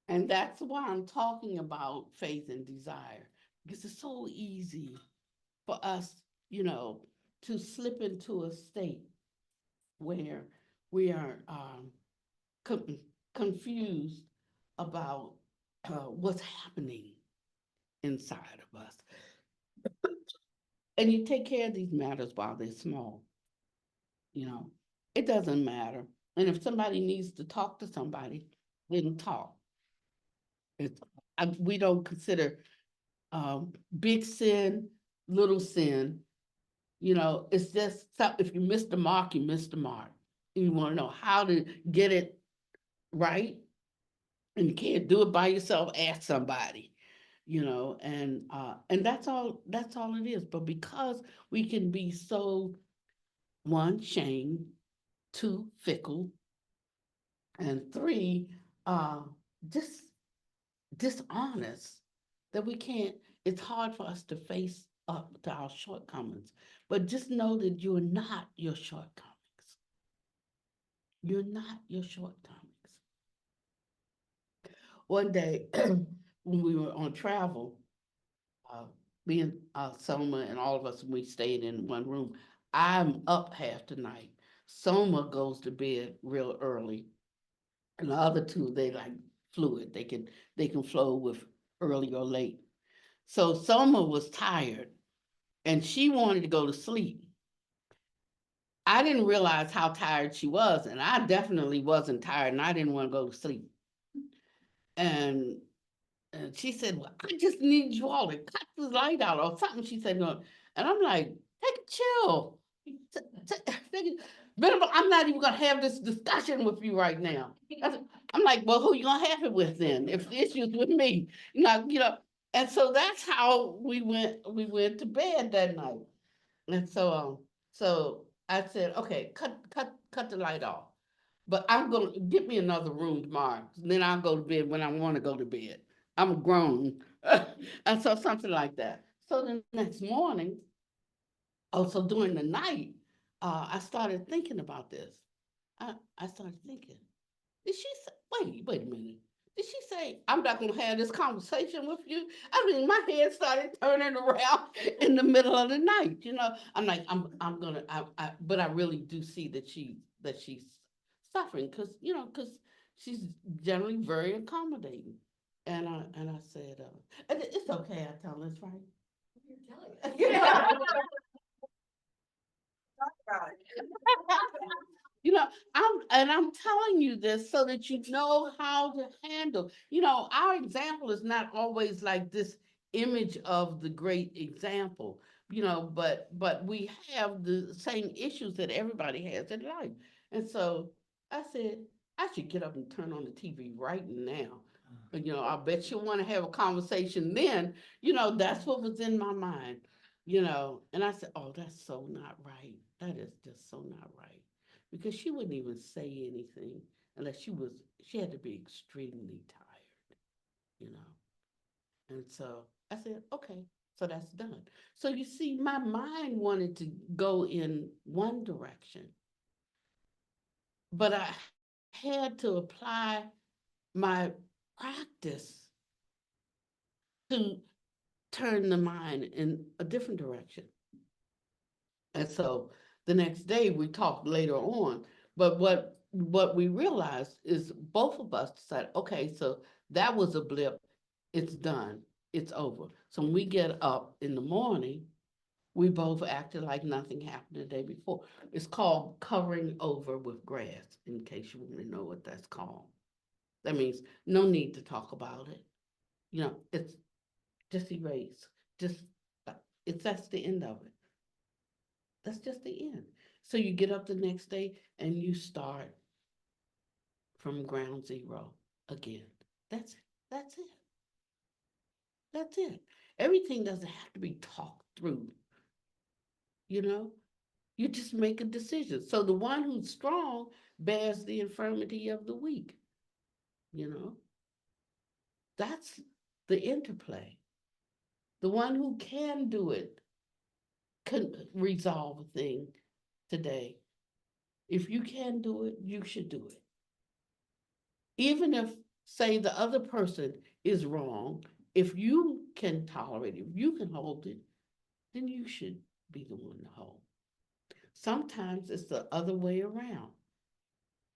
and that's why I'm talking about faith and desire, because it's so easy for us, to slip into a state where we are con- confused about what's happening inside of us. And you take care of these matters while they're small, you know. It doesn't matter. And if somebody needs to talk to somebody, then talk. It's, we don't consider big sin, little sin. It's just if you miss the mark, you miss the mark. And you want to know how to get it right, and you can't do it by yourself. Ask somebody, and that's all. That's all it is. But because we can be so one, shame, two, fickle, and three, uh, just dishonest, that we can't, it's hard for us to face up to our shortcomings. But just know that you're not your shortcomings. You're not your shortcomings. One day, when we were on travel, uh, me and Selma and all of us, we stayed in one room. I'm up half the night. Soma goes to bed real early, and the other two, they like fluid. They can flow with early or late. So Soma was tired and she wanted to go to sleep. I didn't realize how tired she was, and I definitely wasn't tired, and I didn't want to go to sleep. And she said, "Well, I just need you all to cut the light out or something." She said, "No," and I'm like, "Take a chill. Venerable, I'm not even gonna have this discussion with you right now." I'm like, "Well, who you gonna have it with then? If the issue's with me, you know." And so that's how we went. We went to bed that night. And so I said, "Okay, cut the light off. But I'm gonna get me another room tomorrow. Then I'll go to bed when I want to go to bed. I'm grown." And so something like that. So the next morning, also during the night, I started thinking about this. I started thinking, did she say, wait a minute. Did she say, I'm not going to have this conversation with you? I mean, my head started turning around in the middle of the night. I'm like, I'm going to, but I really do see that she's suffering because she's generally very accommodating. And I said, and it's okay. I tell this right. You're telling it. You know, I'm telling you this so that you know how to handle. Our example is not always like this image of the great example, but we have the same issues that everybody has in life. And so I said, I should get up and turn on the TV right now. And, I bet you want to have a conversation then. That's what was in my mind, and I said, oh, that's so not right. That is just so not right because she wouldn't even say anything unless she had to be extremely tired, you know. And so I said, okay, so that's done. So you see, my mind wanted to go in one direction, but I had to apply my practice to turn the mind in a different direction. And so the next day we talked later on, but what we realized is both of us decided, okay, so that was a blip, it's done, it's over. So when we get up in the morning, we both acted like nothing happened the day before. It's called covering over with grass, in case you want to know what that's called. That means no need to talk about it. It's just erase. Just that's the end of it. That's just the end. So you get up the next day and you start from ground zero again. That's it. That's it. That's it. Everything doesn't have to be talked through, you know? You just make a decision. So the one who's strong bears the infirmity of the weak, you know? That's the interplay. The one who can do it can resolve a thing today. If you can do it, you should do it. Even if, say, the other person is wrong, if you can tolerate it, if you can hold it, then you should be the one to hold. Sometimes it's the other way around.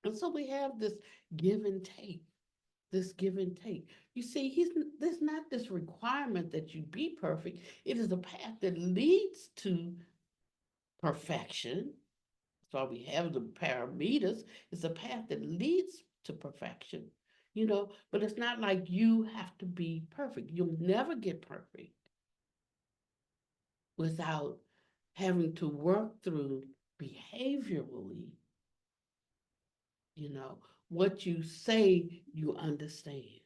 And so we have this give and take, this give and take. You see, there's not this requirement that you be perfect. It is a path that leads to perfection. That's why we have the parameters. It's a path that leads to perfection, but it's not like you have to be perfect. You'll never get perfect without having to work through behaviorally, you know, what you say you understand.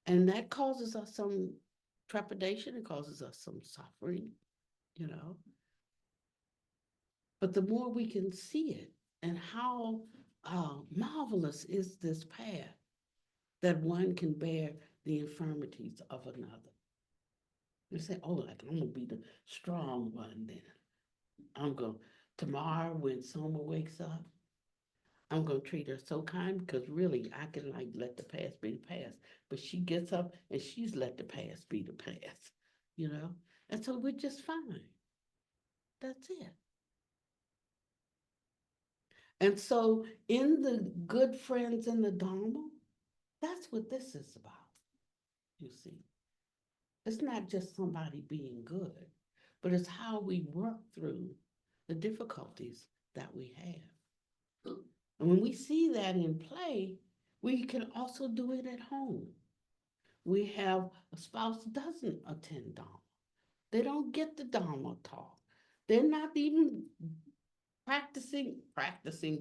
And that causes us some trepidation, it causes us some suffering, you know. But the more we can see it and how marvelous is this path that one can bear the infirmities of another. You say, oh, like I'm gonna be the strong one then. I'm gonna tomorrow when Soma wakes up, I'm gonna treat her so kind because really I can like let the past be the past. But she gets up and she's let the past be the past, you know? And so we're just fine. That's it. And so in the good friends in the Dharma, that's what this is about, you see. It's not just somebody being good, but it's how we work through the difficulties that we have. And when we see that in play, we can also do it at home. We have a spouse doesn't attend Dharma. They don't get the Dharma talk. They're not even practicing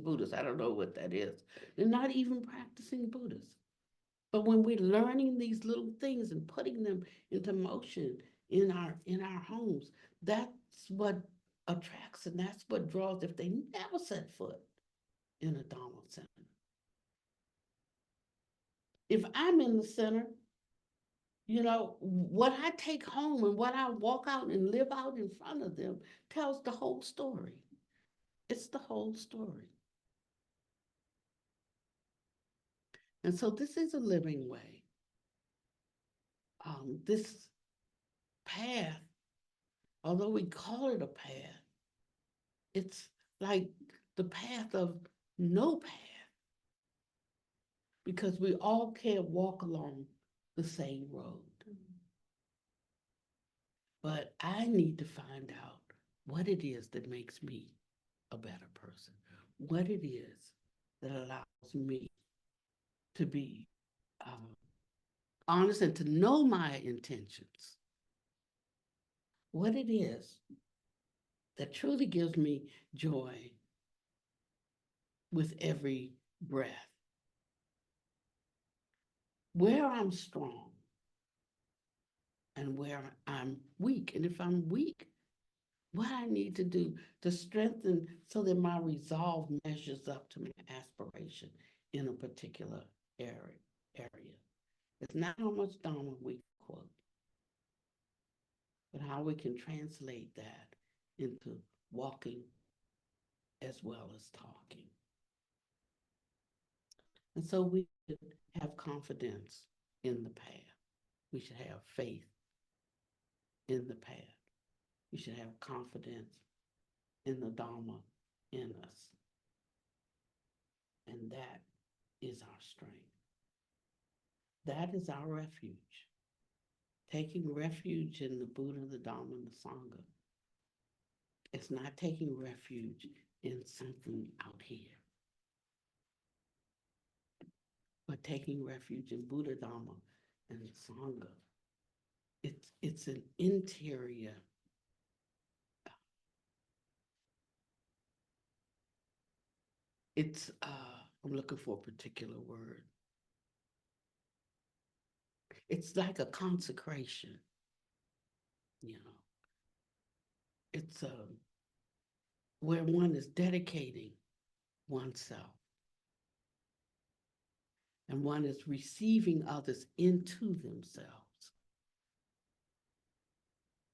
Buddhist. I don't know what that is. They're not even practicing Buddhist. But when we're learning these little things and putting them into motion in our homes, that's what attracts and that's what draws if they never set foot in a Dharma center. If I'm in the center, what I take home and what I walk out and live out in front of them tells the whole story. It's the whole story. And so this is a living way. This path, although we call it a path, it's like the path of no path because we all can't walk along the same road. But I need to find out what it is that makes me a better person, what it is that allows me to be honest and to know my intentions, what it is that truly gives me joy with every breath, where I'm strong and where I'm weak. And if I'm weak, what I need to do to strengthen so that my resolve measures up to my aspiration in a particular area. It's not how much Dharma we quote, but how we can translate that into walking as well as talking. And so we should have confidence in the path. We should have faith in the path. We should have confidence in the Dharma in us. And that is our strength. That is our refuge. Taking refuge in the Buddha, the Dharma, and the Sangha. It's not taking refuge in something out here, but taking refuge in Buddha, Dharma, and Sangha. It's an interior. I'm looking for a particular word. It's like a consecration, you know. It's where one is dedicating oneself and one is receiving others into themselves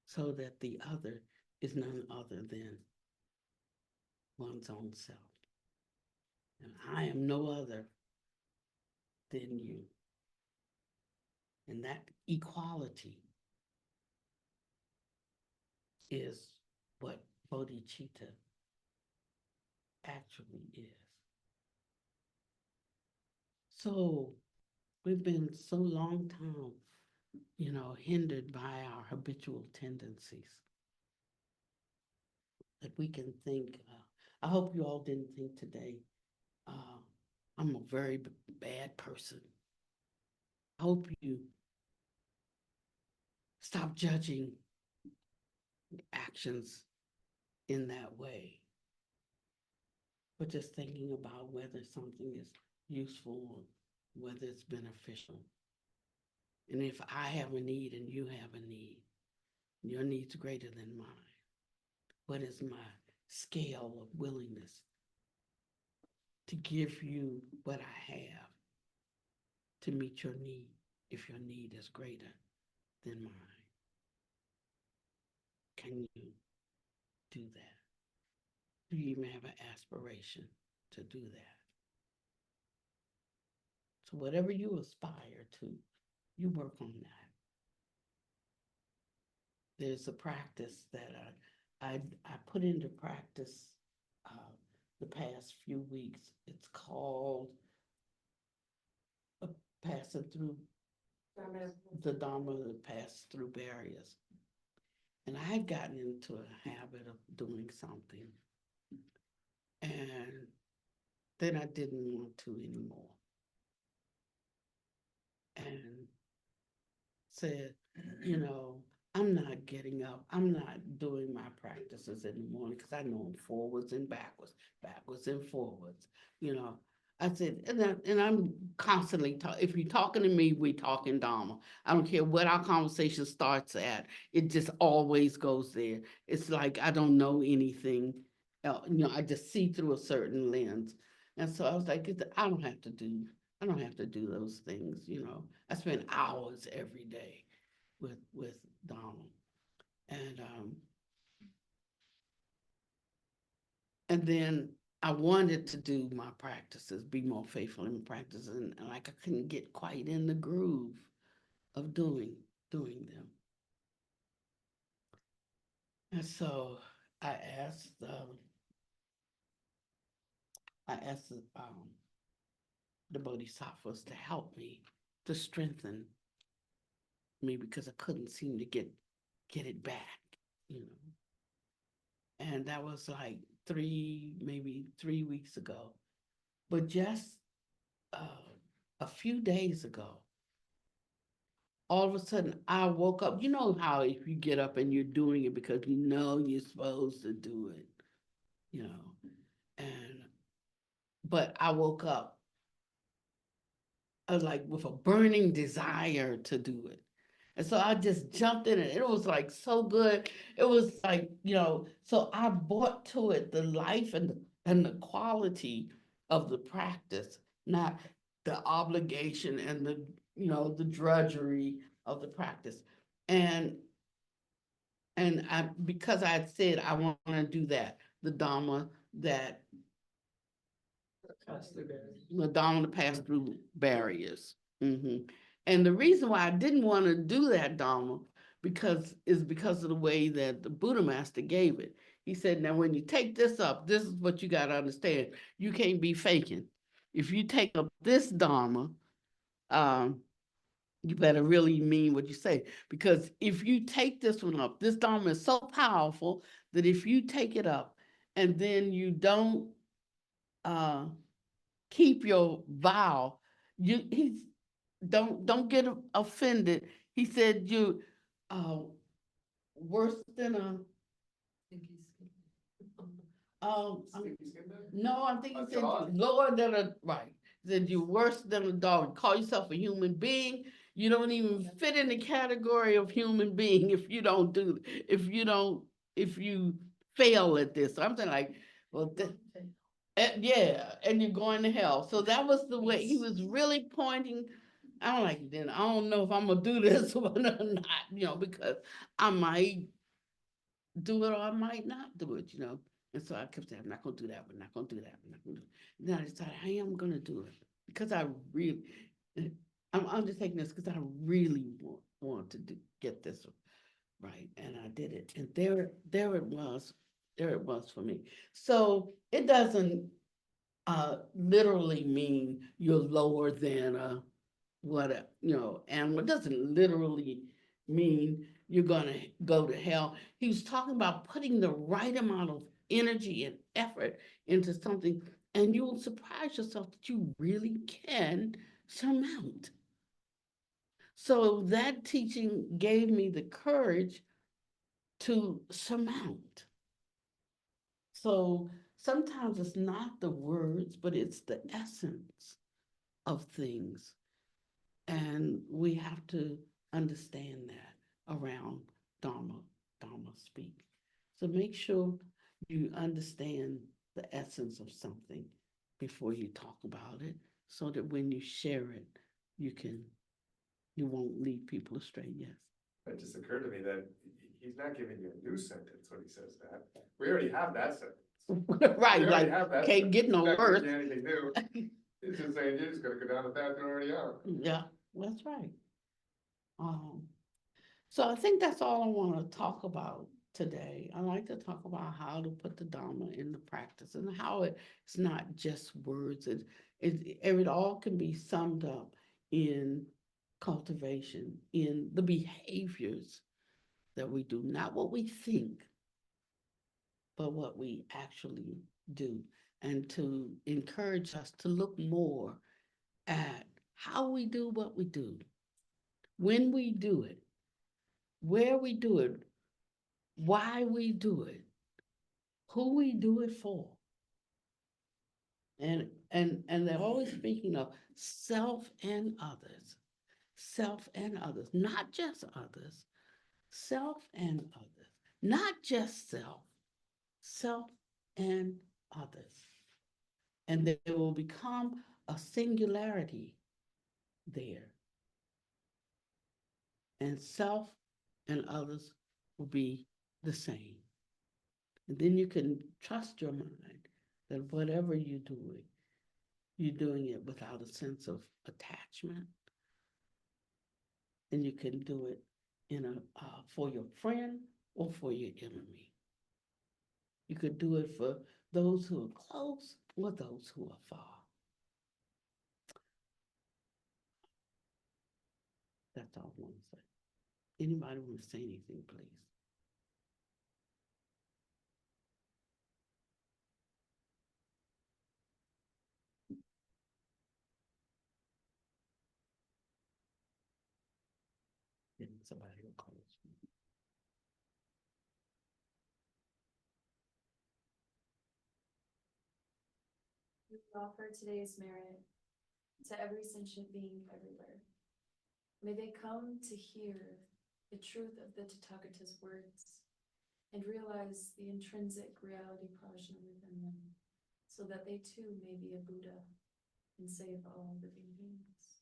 so that the other is none other than one's own self. And I am no other than you. And that equality is what bodhicitta actually is. So we've been so long time, hindered by our habitual tendencies that we can think, I hope you all didn't think today, I'm a very bad person. I hope you stop judging actions in that way, but just thinking about whether something is useful or whether it's beneficial. And if I have a need and you have a need, your need's greater than mine, what is my scale of willingness to give you what I have to meet your need if your need is greater than mine? Can you do that? Do you even have an aspiration to do that? So whatever you aspire to, you work on that. There's a practice that I put into practice the past few weeks. It's called passing through the Dharma that pass through barriers. And I had gotten into a habit of doing something, and then I didn't want to anymore. And said, you know, I'm not getting up. I'm not doing my practices in the morning because I know them forwards and backwards, backwards and forwards. You know, I said, and I'm constantly talking. If you're talking to me, we talking Dharma. I don't care what our conversation starts at. It just always goes there. It's like I don't know anything else. You know, I just see through a certain lens. And so I was like, I don't have to do those things, you know. I spend hours every day with Donald. And and then I wanted to do my practices, be more faithful in practice, and like I couldn't get quite in the groove of doing them. And so I asked I asked the Bodhisattvas to help me, to strengthen me, because I couldn't seem to get it back, you know. And that was like maybe 3 weeks ago. But just a few days ago, all of a sudden I woke up. You know how if you get up and you're doing it because you know you're supposed to do it, you know. And but I woke up like with a burning desire to do it. And so I just jumped in it. It was like so good. It was like, you know, so I brought to it the life and the quality of the practice, not the obligation and the, you know, the drudgery of the practice. And because I had said I want to do that, the Dharma that Madonna passed through barriers. And the reason why I didn't want to do that, Dharma, because of the way that the Buddha Master gave it. He said, now when you take this up, this is what you got to understand. You can't be faking. If you take up this Dharma, you better really mean what you say. Because if you take this one up, this Dharma is so powerful that if you take it up and then you don't uh, keep your vow. He's don't get offended. He said you worse than a no, I think he said lower than a right. He said you're worse than a dog. Call yourself a human being. You don't even fit in the category of human being if you don't if you fail at this. So I'm saying like, well, yeah, and you're going to hell. So that was the way he was really pointing. I don't like it then. I don't know if I'm gonna do this or not, you know, because I might do it or I might not do it, you know. And so I kept saying, I'm not gonna do that, we're not gonna do that, we're not gonna do it. Then I decided I am gonna do it because I really I'm undertaking this because I really want to get this right. And I did it. And there it was. There it was for me. So it doesn't literally mean you're lower than what you know animal. It doesn't literally mean you're gonna go to hell. He was talking about putting the right amount of energy and effort into something, and you will surprise yourself that you really can surmount. So that teaching gave me the courage to surmount. So sometimes it's not the words, but it's the essence of things. And we have to understand that around Dharma speak. So make sure you understand the essence of something before you talk about it, so that when you share it, you won't lead people astray. Yes. It just occurred to me that he's not giving you a new sentence when he says that. We already have that sentence. Right, We like have that can't get no worse. Anything new. It's just saying you're just gonna go down the path you already are. Yeah, that's right. So I think that's all I want to talk about today, I like to talk about how to put the Dharma into practice and how it's not just words. It all can be summed up in cultivation, in the behaviors that we do, not what we think, but what we actually do, and to encourage us to look more at how we do what we do, when we do it, where we do it, why we do it, who we do it for. And they're always speaking of self and others, not just others, self and others, not just self and others. And there will become a singularity there. And self and others will be the same. And then you can trust your mind that whatever you're doing it without a sense of attachment. And you can do it for your friend or for your enemy. You could do it for those who are close or those who are far. That's all I want to say. Anybody want to say anything, please? Then somebody will close. We offer today's merit to every sentient being everywhere. May they come to hear the truth of the Tathagata's words and realize the intrinsic reality prajna within them, so that they too may be a Buddha and save all living beings.